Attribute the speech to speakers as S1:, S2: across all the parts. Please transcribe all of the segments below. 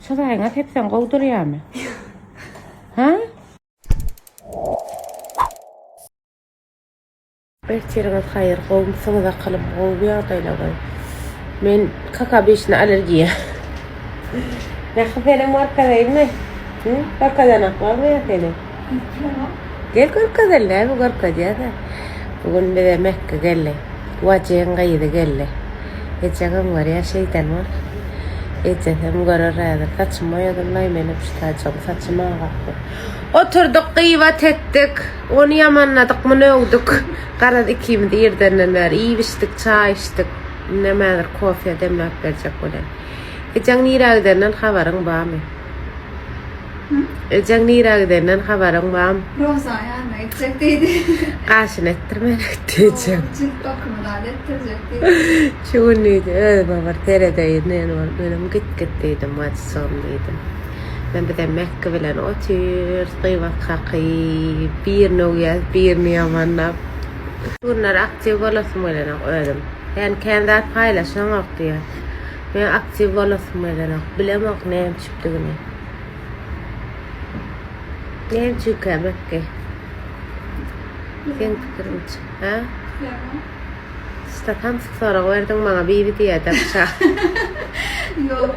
S1: Çadayına tepsen kovduruyor mu? Ha? Berçerine hayır, kovmuşsana da kalıp kovmuyor da koy. Men kaka beşine alergiye. Ne kadar markadayım mı? Markadan var mı ya senin? Gel korkadan ne bu korkacağız da. Bugün bir de Mekke gelle. Vacıyan kaydı gelle. Geçen var ya şeytan var. Geçen görürler. Saçımı yadırlayım benim tutacağım. Saçıma kalktı. Oturduk kıyvat ettik. Onu yamanladık mı ne olduk? Karad ikimiz de yerden ver. İyi içtik, çay içtik. Ne medir kofe demlep verecek olan. Geçen nira gidenden haberin var mı? Geçen nira gidenden haberin var mı?
S2: Roza yani edecekteydi.
S1: Kaşın ettirmemek diyeceğim.
S2: Cilt bakımından ettirecekti.
S1: Şu neydi? Öyle var. Teredeydi. Ne var? Benim git dedim. Hadi son dedim. Ben bir de Mekke bilen otur. Kıyvat kakayı. Bir nuyaz. Bir niyamanlap. Bunlar aktif olasın öyle öğrendim. Yani kendi paylaşan diyor. Ben aktif olasın öyle bilemek neyim çıktığını. Neyim çıktı Mekke? Sen fikrim için. Ha? İşte tam sonra verdin bana bir diye de bıçak.
S2: Yok.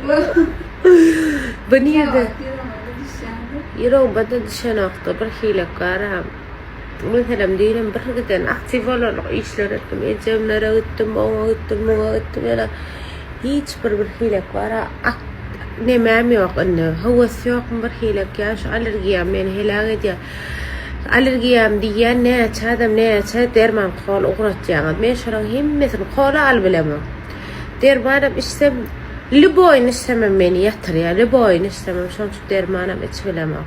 S1: Bu niye de?
S2: Yok.
S1: Yürü bana düşen aktı bir hile karam. Mesela diyelim bir giden aktif olarak işler ettim. Ecemlere gittim, ona gittim, ona gittim. Hiç bir hile kara. Nemem yok anne. Havası yok bir hile ya. Şu alergiyam yani helak ediyor. Alergiyam diye ne açadım ne açadım derman kol uğraşacağım. Ben şuran hemmesini kola al bilemem. Dermanım istem liboyun istemem beni yatır ya. Liboyun istemem. Sonuç dermanım hiç bilemem.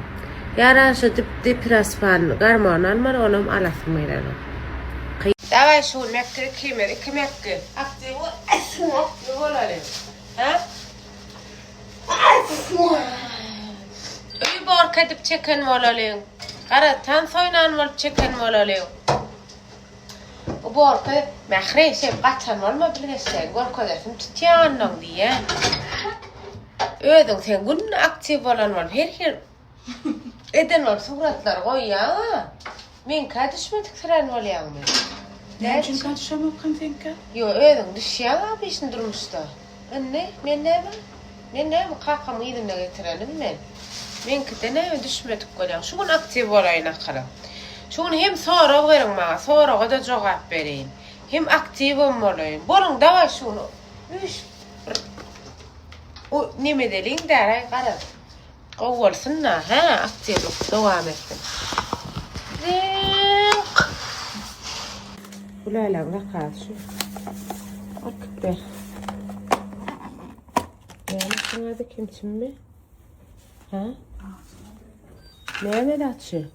S1: Yaraşı depresyon garman almar onum alasım eylana. Davay şu Mekke kimer iki Mekke. Aktif ol. Ne bolale? Ha? Uy bor kedip çeken bolale. Qara tan soynan bolup çeken bolale. O bor ke mahre şey qatan bolma bilgeşen. Gor kodarsın tutyandan diye. Ödün sen gün aktif olan bol. Her eden var suratlar koy ya. Men kadışmadık tren olayan mı?
S3: Ne için kadışamam kanka?
S1: Yo ödün düşüyor abi işin durmuşta. Ne mi? Ne mi? Kakam yedimle getirelim men. Men kite ne mi düşmedik koyan. Şu gün aktif olayın akara. Şu gün hem sonra verin bana. Sonra da cevap vereyim. Hem aktif olmalıyım. Bolun da var şunu. Üç. O ne mi delin deray kara. Olsun da ha aktiflik devam etsin. Zink. Ulayla bakar şu. Akber. Yani sana da kimsin mi? Ha? Ne mi açı?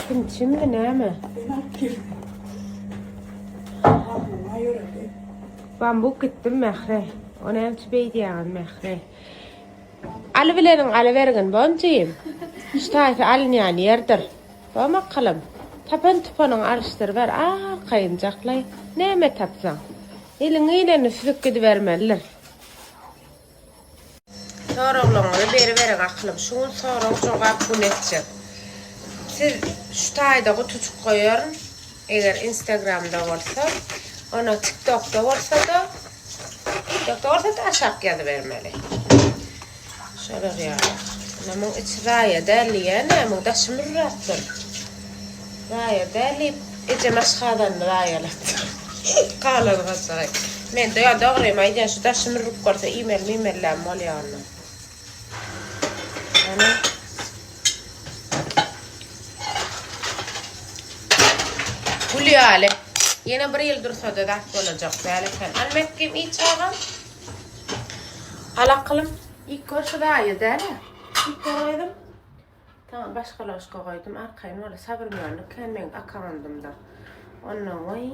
S1: Kimsin mi ne mi? Ben bu gittim mehre. Ona hem tübeydi yani mehre. Alıverin boncayım. Şu tayfi alın yani yerdir. Bama kalım. Tapan tupanın alıştır ver. Kayıncaklayın. Neyme tapsan? İlini süzük gidivermeliler. Sonra oğlanları verin aklım. Şun sonra cevap bu netçe. Siz şu tayda kutucuk koyarım. Eğer Instagram'da olsa, ona TikTok'ta olsa da aşağı geldi vermeli. Şöyle ya. Namın iç raya derli ya. Namın da şımırrattır. Raya derli. İçe maşkadan rayalat. Kalan gasay. Men de ya doğruyum. Aydan şu da şımırrık korsa e-mail'lem ol ya annem. Ana. Gülüyor hali. Yine bir yıl dursa da olacak. Almak kim iyi çağım? Alakalım. İlk koşu daha iyi değil mi? İlk koydum. Tamam başka loşka koydum. Arkayın öyle sabırmıyorum. Kendime akandım da. Ondan vay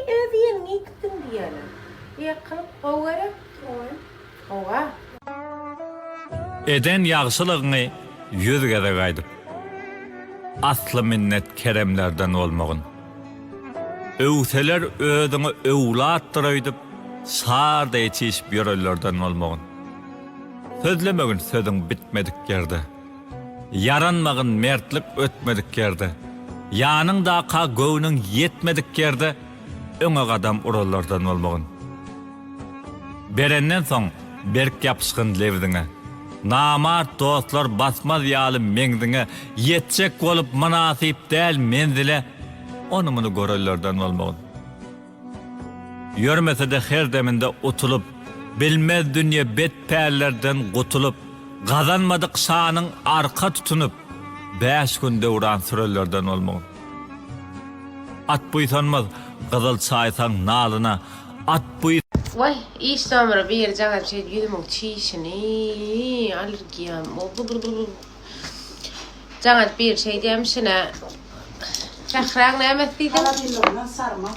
S1: ödeyen gittin diyelim. Yakalıp kovarım. Kova.
S4: Eden yağsılığını yüz kere kaydıp. Aslı minnet keremlerden olmağın. Övseler ödünü övla attıraydıp. Sarda içişip yörellerden olmağın. Sözlemegin sözün bitmedik yerde. Yaranmagın mertlik ötmedik yerde. Yanında ka göğünün yetmedik yerde. Öňe gadam urallardan olmağın. Berenden soň berk yapışkın lewdiňe. Namart dostlar basmaz ýaly meňdiňe. Yetjek bolup manasyp däl menzile. Onu muny görellerden olmağın. Yörmese de her deminde utulup, bilmez dünýe betpärlerden gutulup, gazanmadyk şanyň arka tutunup, 5 günde uran sürellerden olmağın. At buysanmaz, gyzyl çaýsaň nalyna, at buy...
S1: Vay, iş sonra bir jaňa bir şey ýüzümiň çiýişini, alergiýam. Jaňa bir şey diýmişine. Şahraň näme diýdi?
S3: Alabilirler, sarma.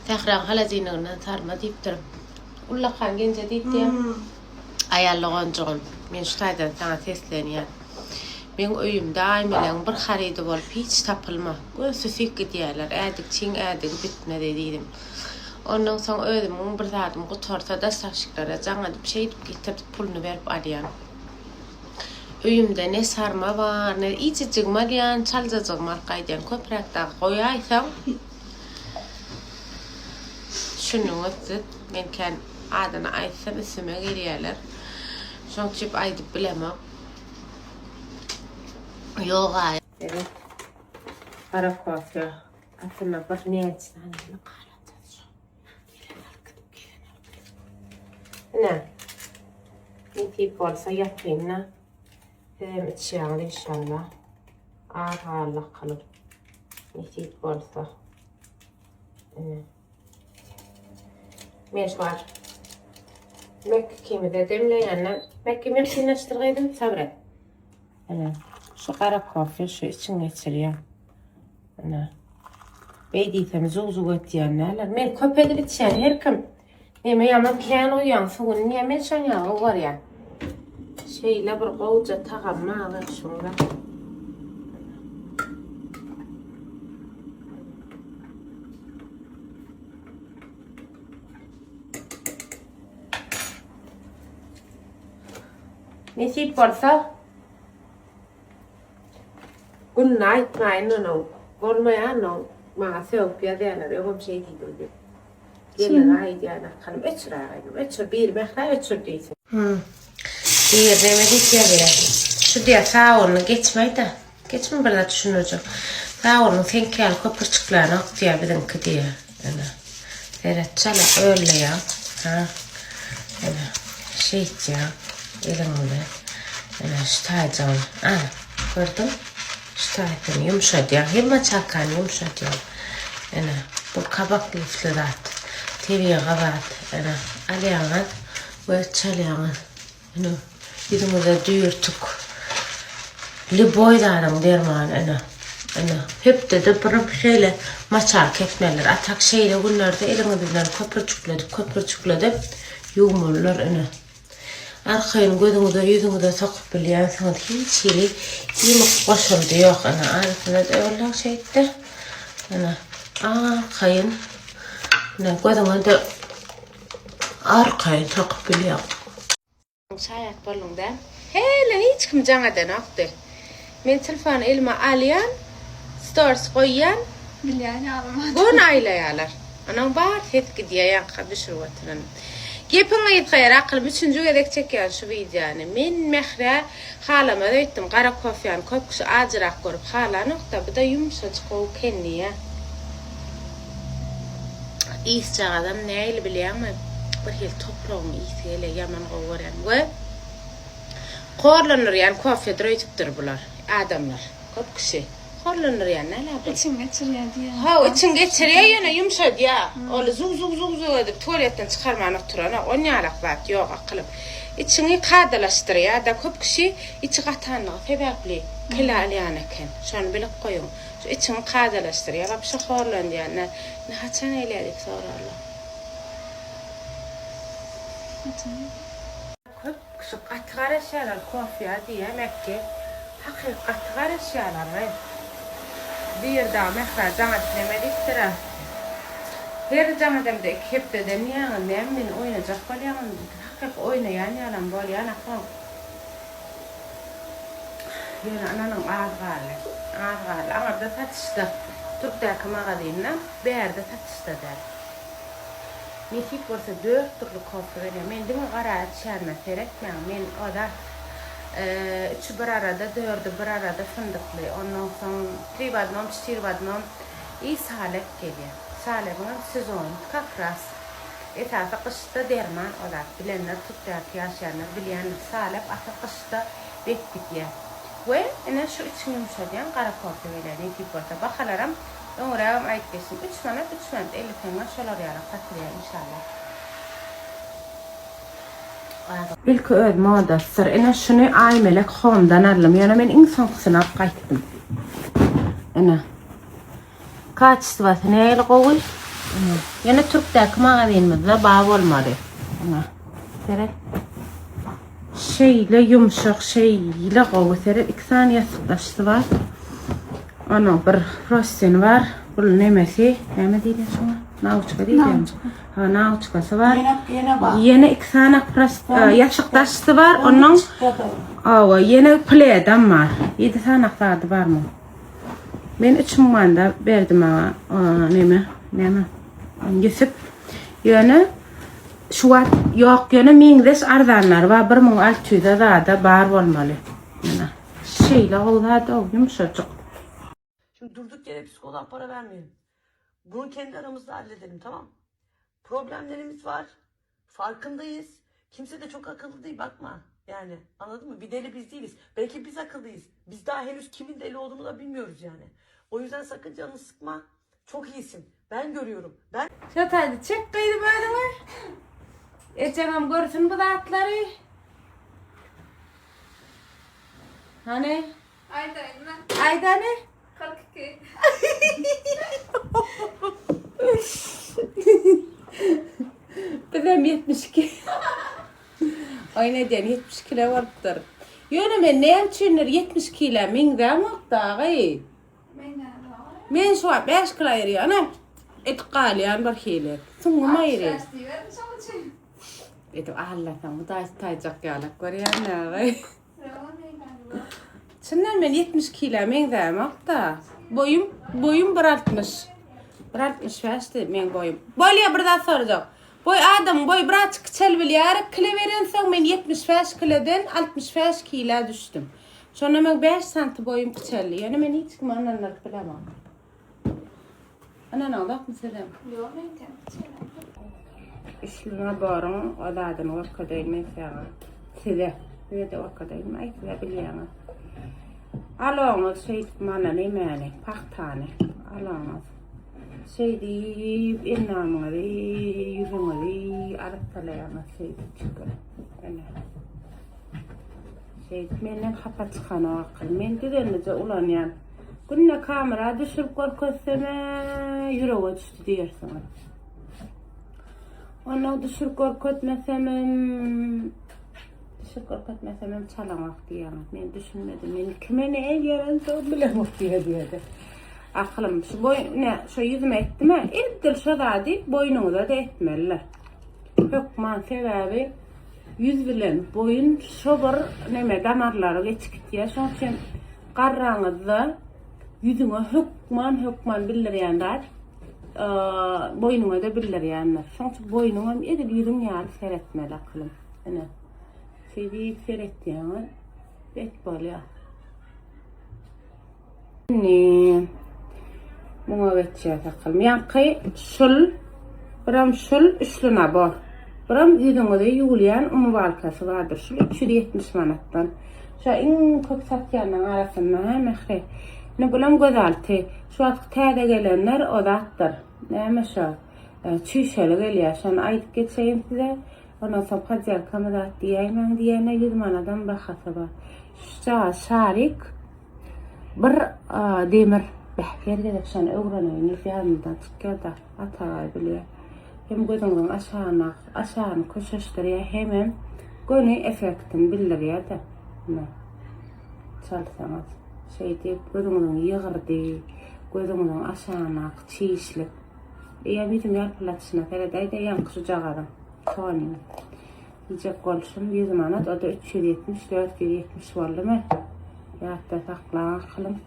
S1: Şahraň halazynyňdan sarma diýipdir. Ullakan gence diýdi. Ayarlagan men şu taýdan saňa seslenýär. Men öýümde aýmelaň bir haredy bolup hiç tapylma. Gönsü fikir diýerler. Ädik çiň ädik bitmedi diýdim. Ondan soň özüm bir zadym gutarsa da saşyklara jaňa bir şey getirip pulunu berip alýan. Öýümde ne sarma bar, ne içicik malýan, çaljajyk markaýdan köprekde goýaýsam. Şunu ötüp men kan adyny aýtsam isime gelýärler. Şoňçyp aýdyp bilemem. Yok ay. Evet. Kara kahve. Aslında bak ne etsin. Ne karatacağız şu. Gelin ne? Ne tip olsa yapayım ne? Hem içeceğim inşallah. Allah kalıp. Ne tip olsa. Meş var. Mekke kimi de demleyenler. Mekke mevsimleştirgeydim sabret. Evet. Şu kara kahve şu içine içiriyor. Ana. Beydiysem zuzug etdiyenler. Men köpedi bitişer her kim. Neme yaman plan uyansın. Niye men şan yağı var ya. Şeyle bir qoğuca tağamma alır şunla. Nesip olsa Good night, no. Olmayan no. Mağa sevip ya diyenler. Yok şey değil. Gelin ay diyenler. Kanım öçür ağayım. Öçür bir mehra öçür değilsin. Bir demedik ya bir. Şu diye sağ olun geçmeyi de. Geçme burada düşünücüm. Sağ olun sen gel köpürçüklerini ak diye bizimki diye. Evet çala öyle ya. Ha. Şey ya. Elimle. Şu taycan. Gördün? Ştaýtym ýumşadýar, hemma çakan ýumşadýar. Ana, bu kabak liflerat, tebiýe gabat, ana, alýaňyz we çalýaňyz. Ana, ýüzüňize düýürtük. Liboýlaryň derman, ana. Hepde de bir şeýle maçar ketmeler, atak şeýle günlerde eliňiz bilen köpürçükledip ýumurlar, ana. Arkaýyn gözüňize ýüzüňize sokup bilýänsiňiz hiç hili ýymyk goşuldy ýok ana arasynda öýle şeýtdir ana arkaýyn ne gözüňize arkaýyn sokup bilýär şaýat bolunda hele hiç kim jaňadan akdy men telefon elime alýan stories goýýan
S2: Bilyani alamadım.
S1: gon aýlaýarlar anan bar hetki diýýän kabüşürwetlen Gepin ayıtkayar akıl bütüncü gedek çekýän şu videony. Men mehre halama öýtdim. Kara kofyan köp kişi ajrak görüp halanyp da bu da ýumşaçyk bolup kendiýe. Isçak adam näýli bilýärmi? Bir hil toprağım isele yaman gowaran. We korlanır yani kofya döýtüpdir bular adamlar. Köp kişi korlanır yani näle?
S2: İçim geçiriyor diye.
S1: Ha, için geçiriyor yana yumşadı ya. Öyle zug edip tuvaletten çıkarmana oturana o ne alakbat yok akılıp. İçini kadalaştırıyor da köp kişi içi katanlığı sebepli kılalyaneken. Şu an bilip koyun. Şu içini kadalaştırıyor. Bak bir şey horlandı yani. Ne haçan eyledik sorarlar. Köp kişi katgara şeyler kofya diye Mekke. Hakikat var eşyalar var. Bir daha mehra canat demedik tıra. Her canatemde hep de deniyan men oynayacak balyan. Hakik oynayan yalan balyan akon. Yani ananın ağırlı. Ama da tatıştı. Türk'deki mağazayla bir yerde tatıştı der. Nefik olsa 4 türlü kofu veriyor. Men değil mi qara çarna seyretmeyen. Men o da 3 bir arada, 4'ü bir arada fındıklı. Ondan sonra 3 badnom, 4 badnom iyi salep geliyor. Salep'in sezon, kakras. Etası kışta derman olar. Bilenler Türk'deki yaşayanlar bilenler salep ata kışta bekbitiyor. Ve ene şu için yumuşayan qara kofu veriyor. Nefik olsa bakalaram. Ömrüm ayıp geçsin. 3 manat 50 tane şolar yarak katılıyor inşallah. İlk öd modasır. Ene şunu aymelek homdan aldım. Yani men insan kısına qaytdım. Ene. Kaçtı vat neyle qoğuy? Yani Türk'deki mağazayımızda bağ olmadı. Ene. Seret. Şeyle yumuşak şeyle qoğuy. Seret 2 saniye sıklaştı var. Ana bir rosten var. Bu nemesi? Neme deydi şuna? Nauçka deydi. Ha nauçkası var. Yine 2 tane yaşıktaşısı var. Onun yine pledem var. 7 tane vardı var mı? Ben 3 manda verdim ama neme? Yusuf. Yani şu an yok yani mingdes arzanlar var. 1600'da da bar olmalı. Yani şeyle oldu o yumuşacık.
S5: Şimdi durduk yere psikoloğa para vermeyelim. Bunu kendi aramızda halledelim, tamam. Problemlerimiz var. Farkındayız. Kimse de çok akıllı değil, bakma. Yani anladın mı? Bir deli biz değiliz. Belki biz akıllıyız. Biz daha henüz kimin deli olduğunu da bilmiyoruz yani. O yüzden sakın canını sıkma. Çok iyisin. Ben görüyorum.
S1: Şataydı çek kıydı böyle mi? Canım görsün bu dağıtları. Hani? Ayda ne?
S2: 42.
S1: Benim 72. Ay ne diyen 70 kilo vardır. Yönü men ne yapçınlar 70 kilo min damak dağı. Men şu an 5 kilo yürüyor ana. Et qaliyan bir hile. Sunma yürüyor. Et Allah'tan bu da istayacak yalak var ya ne. Çınlar men 70 kilo min damak da. Boyum 1.60. 1.60 yaştı men boyum. Böyle bir daha soracak. Boy adam boy birazcık kıçal bilyar. Kilo veren son men 75 kilodan 65 kilo düştüm. Sonra men 5 santim boyum kıçal. Yani men hiç kim ananlar bilemem. Anan Allah mesela.
S2: Yok ben
S1: İşlüğüne barın o da adını vakadayım mesela. Size. Size de vakadayım. Ay size bilyana. Alağınız şey tutmanı ne mani? Pahtane. Alağınız. Şey deyip innamını yüzünü deyip arıttalayana şey çıkıyor. Yani. Şey menden hapa çıkanı akıl. Men düzenlice ulan yani. Günne kamera düşürüp korkutsana yüreğe düştü diyorsun. Onu düşürüp korkutmasam çalamak diyemem. Ben düşünmedim. Ben kime ne el yaransa bilemem diye. Aklım şu boy ne şu yüzüme etti mi? İldir şu da değil boynunuza da etmeliler. Hükman sebebi yüz bilen boyun şu bir neme damarları geçik diye. Şu için karranızda yüzüne hükman bilir yanlar. Boynuna da bilir yanlar. Şu için boynuna edil yüzün yani seyretmeli aklım. Yani seyredip seyretti yani. Bet böyle. Ne? Buna geçeceğiz aklım. Yankı şul, buram şul üçlüne bor. Buram yüzüne de yuğulayan umuvalkası vardır. Şul 370 manattan. Şu en çok satyanın arasında mehre. Ne bulam gözaltı. Şu artık təyde gelenler o da attır. Ne şu? Çüşeli geliyor. Şu an ayıp geçeyim size. Ondan sonra pacar kamerat diyeyim. Diyene 100 manadan bakası var. Şu şarik bir demir. Behkerge de şan öğreneyim. Yanından çıkıyor da atağay biliyor. Hem gözünün aşağını koşuşturuyor. Hemen gönü efektin bilir ya da. çalsanız. Şeyde gözünün yığırdı, gözünün aşağınak, çiğişlik. Bizim yarpılatışına Feriday'da yankı sucak adam. Soğanın. Yiyecek olsun 100 manat, o da 370, 470 oldu mu? Yatta saklan kılım.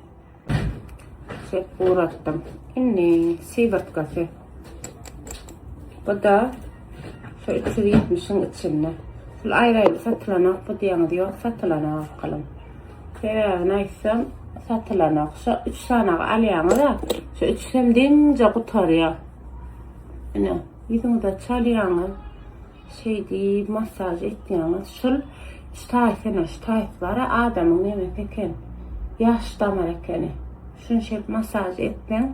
S1: Şey uğrattım. Inni sivert kafe. Bu da şu 370'in içinde. Şu ayrı satılanak bu diyanı yok, satılanak kılım. Neyse satılanak. Şu 3 tane alyanı da şu 3 semdince kutarıyor. Ne? Yüzünü de çalyanı. Şeydi masaj ettiğiniz şu ştayf var adamın yemek eken yaş damar ekeni şun şey masaj etmen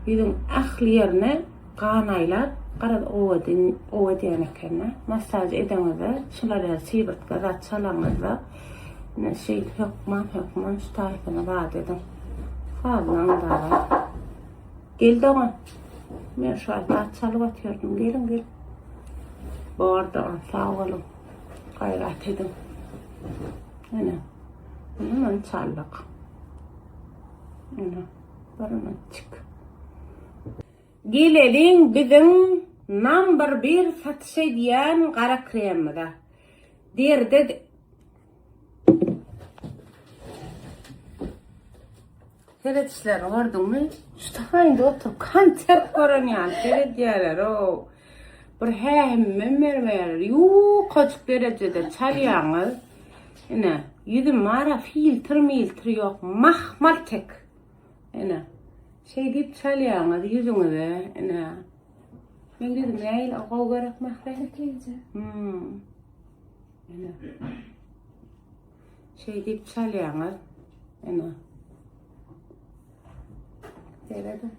S1: yüzün ahli yerine kanaylar qarad ovadyan ekeni masaj edenize şulara sivert gaza çalanızda ne şey hükman ştayfına var dedim fazlan da geldi ona ben şu an çalıp atıyordum gelin bu arada sağ olun gayret edin yine bunun çaldık yine barına çık gelelim bizim number 1 satış ediyen kara kremde derdi seyretişler gördün mü? İşte hangi otur kanser koronyan seyrediyorlar o. Bir hem mermer yok kaç derecede çalyanız. Yine yüzüm mara filtre yok mahmal tek. Yine şey deyip çalyanız yüzünüze. Yine ben dedim değil o gerek mahre. Yine şey deyip çalyanız. Yine seyredin.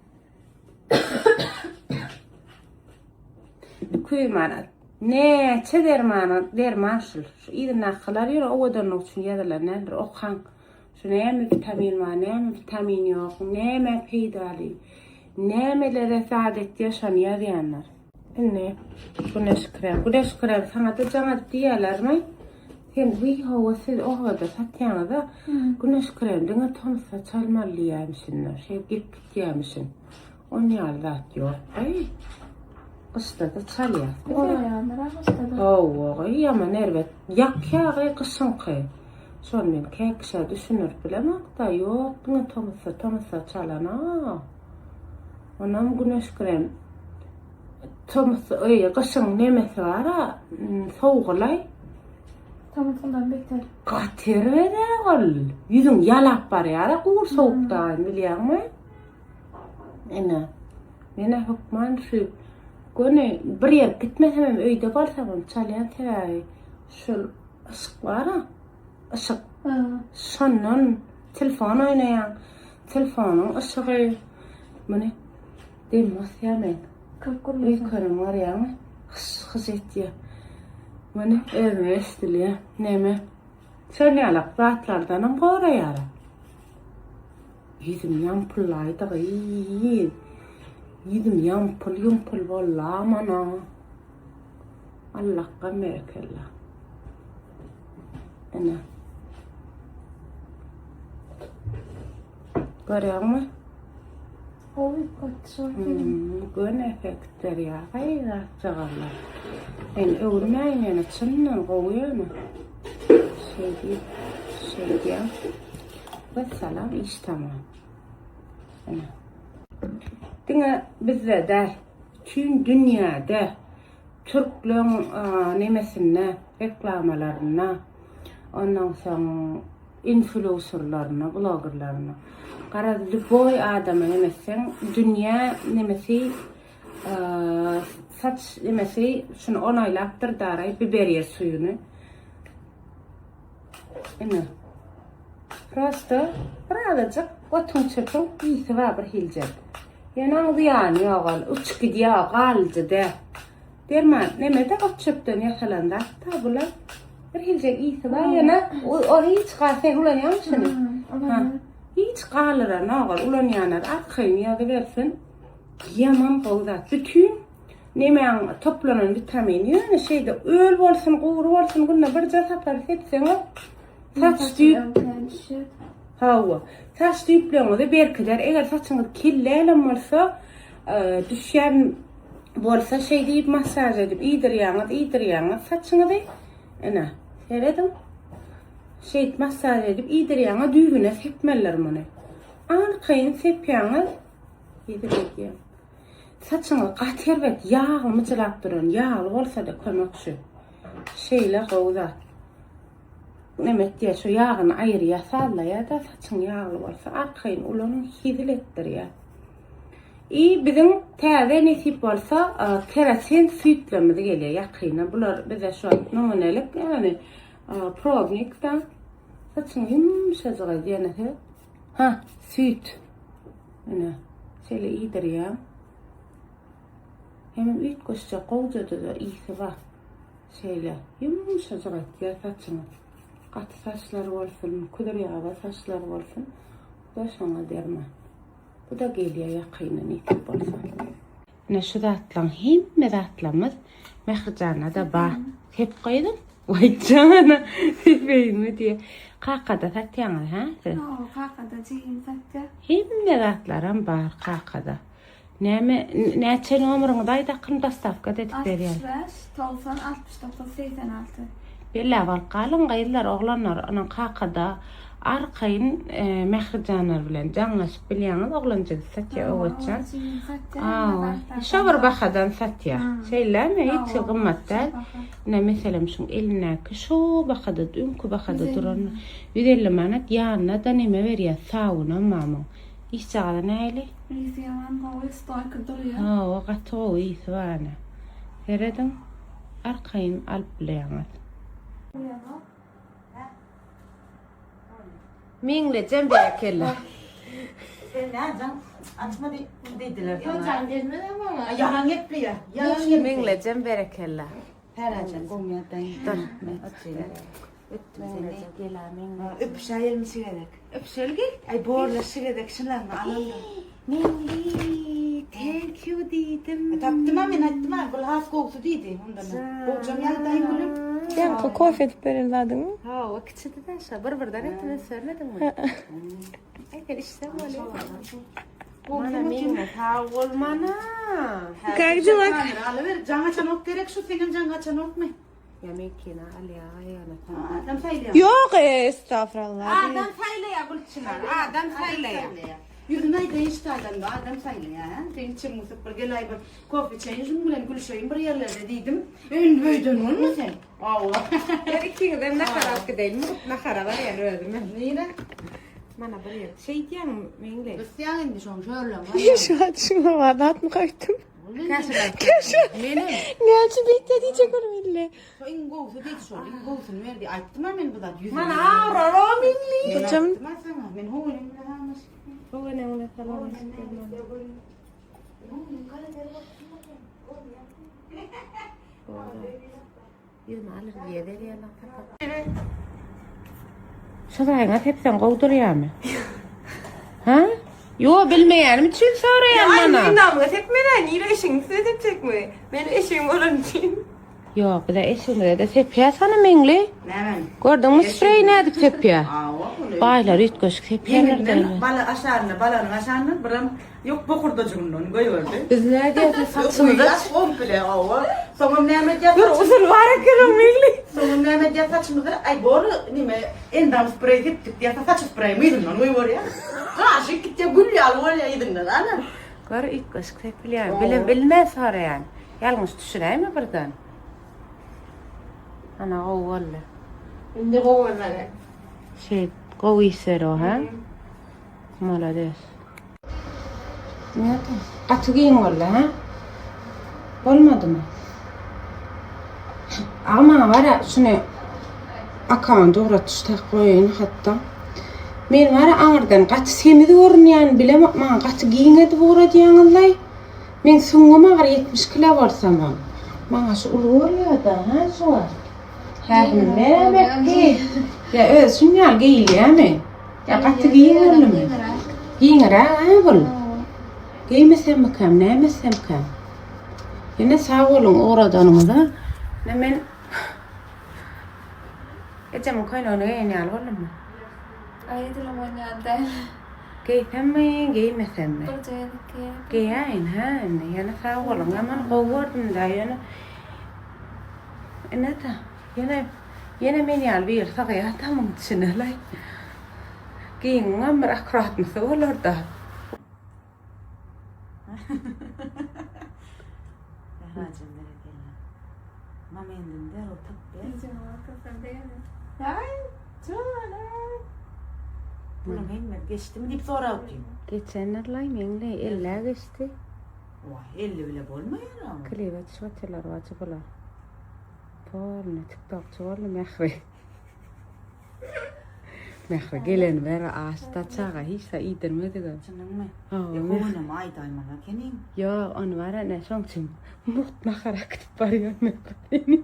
S1: Kuymanat. Ne derman şu idin naklar yürü o da noksun yadalar nedir okan. Şu ne vitamin var ne vitamin yok ne peydali ne saadet yaşanıyor diyenler. Ne güneş krem sana da cana diyorlar mı? Sen bu havası o kadar satyanı da güneş kremden tanısa çalmalıymışsınlar şey git diyemişsin. Onu yaldat yok. Kıstada çalıyor.
S2: Orayanlara kıstada.
S1: Oo, ama nervet. Yak yağı kısın ki. Sonra ben kekşe düşünür bilemek da yok. Bunu tamısa çalana. Onam güneş krem. Tamısa kısın nemesi var ha. Soğulay.
S2: Tamısından bekler.
S1: Katir vere ol. Yüzün yalap var ya. Kur soğukta biliyor musun? Mene hükman şu. Gönü bir yer gitmesem öyde kalsam çalyan teray şu ışık var ha ışık sonun telefon oynayan telefonun ışığı mene demez ya men uykunum var ya mı hız etti mene evime estiliyor neme şöyle alak zatlardan kora yara yüzüm yampullaydı iyi Yedim yampul valla mana. Allah kamerkella. Ana. Görüyor musun?
S2: Oy kaçıyor.
S1: Gön efektler ya. Hayır çağırlar. Ben ölmeyin çınnan koyuyor mu? Şey diye. Ve salam iş tamam. Ana. Dine bizde de tüm dünyada Türklerin nemesine, reklamalarına, ondan sonra influencerlarına, bloggerlarına. Karadı boy adamı nemesen, dünya nemesi, saç nemesi, şunu onaylattır daray, biberiye suyunu. Yine. Prosto, birazcık otun çıkın, iyisi var bir hilecek. Yanan yani yağal, uç gidiyor qalcı de. Derman, nemede uçuptan yakalandı. Tabula, bir hilecek iyisi var yana, o hiç qalse ulan yanışını. Hiç qalır nağal, ulan yanar, arkayın yağı versin. Yaman qoldat. Bütün nemen toplanan vitamini, yani şeyde öl olsun, uğur olsun, bununla bir casapar etseniz, Saç düyüp
S2: Düşür.
S1: hava. Saç düyüplerini berkiler. Eğer saçınız killeyle varsa düşen bolsa şey deyip masaj edip iyidir saçını da ana seyredin. Şey masaj edip iyidir düğüne sepmeller bunu. Arkayın sepyanız iyidir ediyor. Saçını qatervet yağlı mıcılap durun. Yağlı olsa da konukşu. Şeyle qovzat. Nemet diye şu yağını ayırıya salla ya da saçın yağlı olsa arkayın ulanın hizil ettir ya. Bizim təzə nesip olsa keratin sütlemiz geliyor yakına. Bunlar bize şu an numunelik yani provnik'ten saçın yumuşacığı diyene. Ha süt. Ana şöyle iyidir ya. Hemen üç koşça kovcadı da iyisi var. Şöyle yumuşacığı ya saçını. Katı saçları olsun, kudur yağı saçları olsun. Bu da sana derman. Bu da geliyor yakına nesip olsa. Ne şu da atlan himme de atlamız. Mehcana da bağ. Hep koydum. Vay cana. Sepeyimi diye. Kakada satyanlar ha?
S2: Kakada cihin sattı.
S1: Himme de atlaram bağır kakada. Neçe numarını da ayda dastavka dedik veriyor.
S2: 65, 90, 69, 86.
S1: Bella var kalın gayırlar oğlanlar onun kakada arkayın mehcanar bilen canlaşıp bilyanız oğlancı satya oğuçan. Şavar bakadan satya. Şeyler mi hiç kımmatlar. Ne mesela şun eline şu bakada dünkü bakada duran. Yüzelle manat yanına da neme veriyor sauna mamam. İşçağda neyle?
S2: Riziyaman kavul stoykı duruyor.
S1: O katı iyi svana. Heredin arkayın alp bilyanız. Mingle cembe kella.
S5: Sen nereden? Açma dediler sana.
S2: Hocam gelmedi ama.
S5: Yalan yapıyor.
S1: Mingle cembe kella.
S5: Herhalde komyadan. Öpüşe elmisi gerek.
S1: Öpüşel gel.
S5: Ay borlaşı gerek şunlarını alalım.
S1: Mingle thank you dedim.
S5: Taptıma min ettima. Kul has kokusu dedi. Ondan. Hocam yaldayım gülüm.
S6: Sen kofi edip verirlerdi mi?
S1: Ha o küçüktü de şabır ettiğini söylemedin mi? Ay gel işte böyle. Mana mingle ha olmana.
S6: Kaycılak.
S5: Alıver. Canga çanok gerek şu senin canga çanok mu?
S1: Ya mekina ali ayana.
S5: Adam sayılıyor.
S6: Yok estağfurullah.
S5: Adam sayılıyor Gülçınar. Adam sayılıyor. Yürünay değişti adam sayılıyor. Senin için musafir gelay bir kofi çayın bulan gül şeyin bir yerlerde dedim. Ön böydün onu mu sen? Allah.
S1: Ya iki de ne kadar ki ne kadar var ya öyle mi?
S5: Neyine?
S1: Mana böyle şey diyen mingle.
S5: Hristiyan indi şu an şöyle.
S6: Şu an şuna var. Rahat mı kaçtım?
S1: Benim.
S6: Ne açı bekle diyecek onu bile.
S5: In go'su değil şu an. In go'sunu verdi. Ayttım ben bu da yüzünü.
S1: Mana ağrı o mingle.
S6: Hocam.
S5: Ben hulim lahamış.
S1: Bu ne öyle falan. Yürüme alır diye veriyor lan. Şuraya hepsen kovduruyor mu? Ha? Yo bilmeyenim için soruyorum bana.
S6: namı tekmeden yine eşin size tepecek mi? Benim eşim olan için.
S1: Yok bir de eşimde de tepiyor sana mingle.
S5: Ne ben?
S1: Gördün mü spreyi ne edip tepiyor?
S5: Aa o.
S1: Baylar üst koşuk tepiyorlar da öyle.
S5: Bala aşağına balanın aşağına bıram yok bokurda cümleni koyuyordu.
S1: Biz ne diyorsun saçını da?
S5: Yaş komple ava. Sonra Mehmet ya
S6: Uzun var akırım milli.
S5: sonra Mehmet ya saçını da ay boru nime endam sprey tip ya saç sprey miydin lan koyuyor ya. Kaşı gitti gül ya var ya yedin lan ana.
S1: Gör üst koşuk tepiyor. Bilmez sonra yani. Yalnız düşüneyim mi buradan? Ana o valla.
S6: Şimdi kovalara.
S1: Şey koyuyor o ha? Молодец. Ne? Atı giyin valla ha? Olmadı mı? Ama var ya şunu akan doğru tuşta koyun hatta. Men var ya ağırdan kaç semiz orun yani bilemem man kaç giyin edip uğrayan Allah. Men soňuma 70 kilo varsam. Bana şu ulu ya da ha şu var. Ne bekki? Ya öz şunyal giyiliyor mi? Ya kaç giyin orun mu? Giyin ra bol. Giymesem mi kam, nemesem kam. Yine sağ olun oradanımda. Hemen Ecem koyun en yal olur mu?
S2: Ayetli oynayalım.
S1: Giytem mi, giymesem mi?
S2: Buraya
S1: Giyin ha, yana sağ olun. Aman kovurdum da yana. Ne ta? Yana men yal bir sağa tamam içine lay. Giyin ama rahat mı olur da.
S3: Hacım nereye gelen? Mama indinde o tık be.
S2: Gece vakıfta değil mi?
S3: Ay canım. Bunun himmet geçti mi deyip sonra okuyayım.
S1: Geçenler lay men de illa geçti.
S3: Vay 50 bile olmuyor ama.
S1: Klivat şvatçılar vaçılar. Porno TikTok çuvarlı mehve. Mehve gelen ver ağaçta çağa hiç de iyidirmedi galiba.
S3: Canım mı?
S1: Oh,
S3: Ya kovuna mı ay daymana kenim?
S1: Ya onu var ne şonkçum. Mutma karakter barıyor ne beni.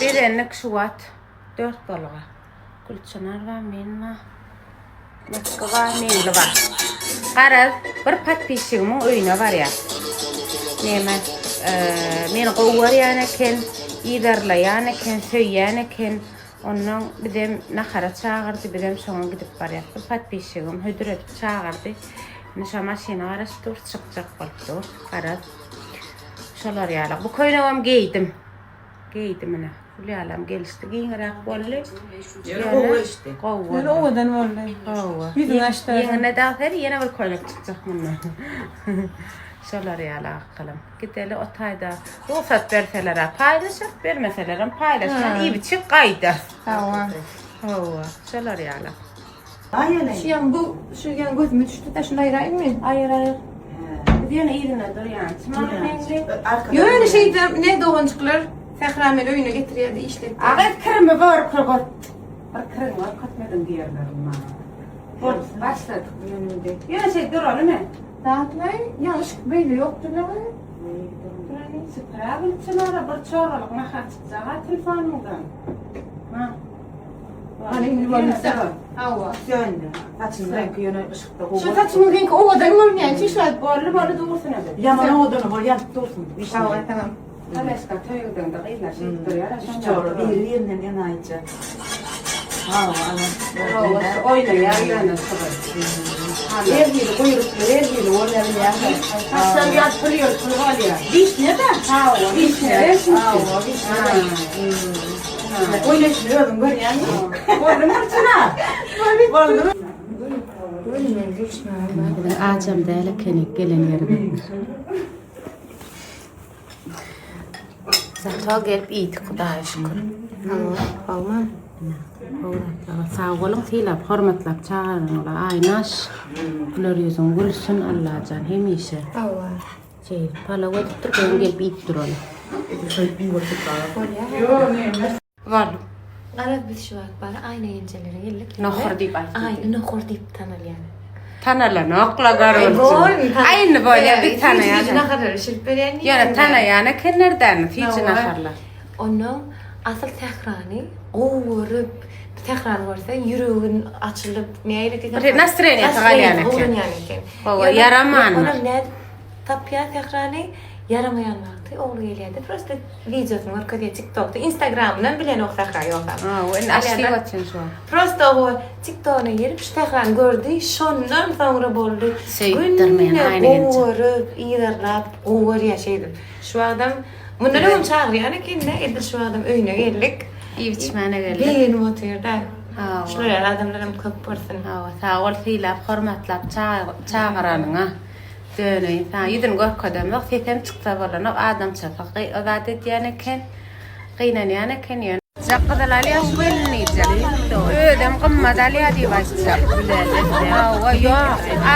S1: Bir enlik şuvat. 4 balığa. Kulçanar var men var. Mekke var meyli var. Qaraz bir pat pişiğimin oyuna var ya. Neme men qowwar ýanyken, ýerlerýanyken, söýýanyken, ondan bizem nahara çağırdy, bizem şoňa gidip barýar. Bir pat pişigim hödüretip çağırdy. Nişa maşina araşdyr, çykjak bolupdy. Qaraz. Şolar ýaly. Bu köýnegim giydim. Giydim ana. Ulalam gelişdi, giňerak boldy.
S3: Qowwa işte.
S1: Qowwa.
S6: Ben ovadan vallahi.
S1: Qowwa.
S6: Bizim aşağıda.
S1: Ýene däher, ýene bir köýnek çykjak mundan. Şolar ýaly akylym. Gideli o taýda ruhsat berseler, paýlaşyp bermeseler, paýlaşman iyi biçik gaýda.
S6: Tamam.
S1: Hawa, şolar ýaly.
S3: Ayene.
S6: Şu yan gözüme düştü de şunu ayırayım mı?
S1: Aýyr. Diýene ýerine dur ýa. Çymaň
S6: Yo öyle şeyde ne doğancıklar Sehramel oyuna getiriyordu işletdi.
S1: Agat kirme var kurgut. Bir kirin var katmadan diýerlerim ma. Bol başladyk meninde. Ýene şey dur oğlum men.
S6: Dağıtmayın. Yanlış böyle yoktur ne var?
S1: Durany süprägil çynara bir çoralyk maha çykjaga telefonumdan. Ha.
S6: Alayım var. Hava.
S3: Söndü. Saçın rengi yöne ışıkta qowwa.
S6: Şu saçımın rengi ovadan görünüyor. Çişler.
S1: Bolly dursun ede.
S3: Yamana odunu bol yanıp dursun.
S6: Hava tamam.
S1: Haleska töýgden de gıyla şey durýar.
S3: Çoro bir yerinden yanaýça. Hava ana.
S1: Oynaýar ýa-da Her ýeri goýuryp, her ýeri olarýar. Hasan ýat pulýar, pul galýar.
S3: Vişne de.
S1: Hawa, vişne. Hawa,
S3: Oynaşıyordum görýän mi?
S1: Boldy murçuna.
S3: Boldy.
S1: Acam däle kenek gelen ýerden. Zaten gelip iyiydi Hudaýa şükür.
S6: Hava.
S1: Sağ olun tilap, hormatlap çağırınlar. Aynaş. Güler yüzün gülsün Allah'can hemişe.
S6: Hava.
S1: Şey, pala wadip turken gelip iyiyip duralım. Var.
S7: Arad biz şu var aynı yenceleri geldik.
S1: Nohur deyip aytdı.
S7: Aynı nohur deyip tanal yani.
S1: Tanala nokla garolsun. Aynı böyle bir tane
S7: Ne
S1: yani.
S7: kadar şilperen
S1: Yani tana yani kenardan hiç naharla.
S7: Onu asıl tekrani oğurup tekrar varsa yüreğin açılıp neyre ki
S1: Bir nasreniye tagal yani. Baba yaraman mı?
S7: Onun ne tapya tekrani yaramayan vakti oğlu geliyordu. Prosta videosunu var kadiye TikTok'ta, Instagram'dan bilen o tekrar yok.
S1: O en aşkı watchin şu.
S7: Prosta o TikTok'una girip şu tekrar gördü. Şondan sonra boldu.
S1: Seyittirmeyen aynı genç.
S7: Oğurup, iyilerlap, oğur yaşaydım. Şu adam, bunları onu çağır yani ki ne edir şu adam öyüne geldik.
S1: İyi biçmene geldi.
S7: Beyin motordan.
S1: Ha.
S7: Şöyle adamlarım köp varsın.
S1: Ha, sağ ol tilap, hormatlap çağıranına. Döneyim. Ha, yedin görkedem yok. Setem çıksa bolan adam çapaq. O adet yani ken. Qıynan yani ken yani. Zaqdalali asbelni jali. Ödem qımmadali adi başlayacak. Ha, yo.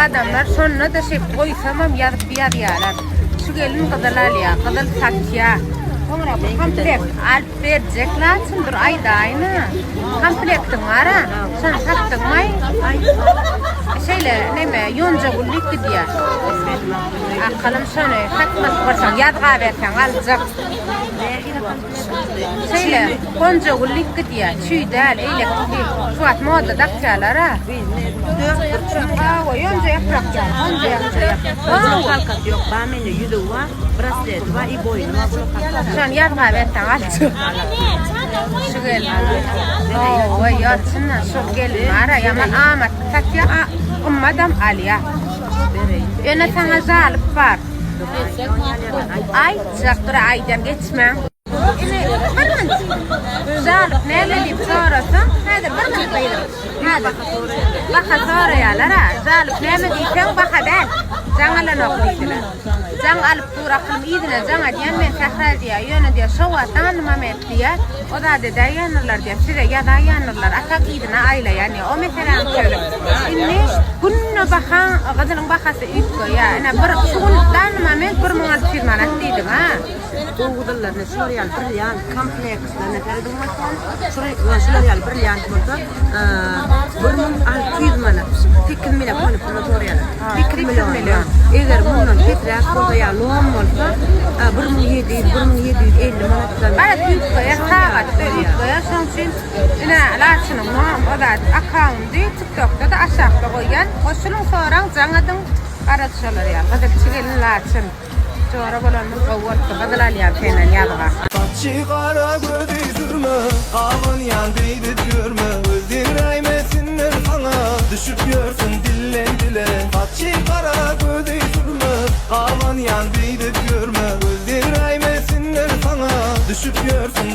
S1: Adamlar şonna da şey koysamam yazıp yalar. Şu gelin qadalali ya, qadal sakya. Sonra bu komplekt alp verecekler. Dur ayda aynı. Komplektin var ha. Sen sattın mı? Şeyle neme yonca gullik gidiyor. Akalım şunu satmak varsan yadga versen alacak. Şeyle yonca gullik gidiyor. Çüydel elektrik. Şu at moda dakçalar ha. Yonca yapraklar. Yonca yapraklar.
S8: Kalkat yok. Bamene yüzü var. Braslet var. İboyun var.
S1: Şu an yadga versen alacak. Şu gelin. Oo, vay yatsınlar. Şu gelin. Ara yaman amat. Satya ummadam aliya. Yine sana zalıp var. Ay, çaktır aydan geçmem. Zalıp neyle deyip sonrasın? Nedir? Bir gün bayılır. Nedir? Baka soruyalar ha. Zalıp neyle deysen baka der. Cangalan okuydular. Can alıp durakım iyidine cana diyen men tekrar diye yönü diye şovatan Mehmet diye o da dedi yanırlar diye size ya da yanırlar atak iyidine aile yani o mesela söyle inni bunu bakan kadının bakası ütko ya ana bir şuğundan Mehmet bir muhat firmanat dedim ha
S5: Doğudalar ne Şurayal Brilliant komplekslerine terdumasan Şurayal Brilliant burada 1600 manat 8 milyon konoperatoriyal 8 milyon eğer bunun petrak koya loğum olsa 1750 manattan
S1: bana ütko ya saat ütko ya sonuçta ina laçının muam o da account'ı TikTok'ta da aşağıda koyan hoşunun sonra canadın araçlar ya kadar çıgelin laçın Sonra bulanın kavurtu kadar ya fena ya bak.
S8: Saçı kara gödü sürme, kavun yandıydı görme. Öldüreymesinler sana, düşüp görsün dillen dile. Saçı kara gödü sürme, kavun yandıydı görme. Öldüreymesinler sana, düşüp görsün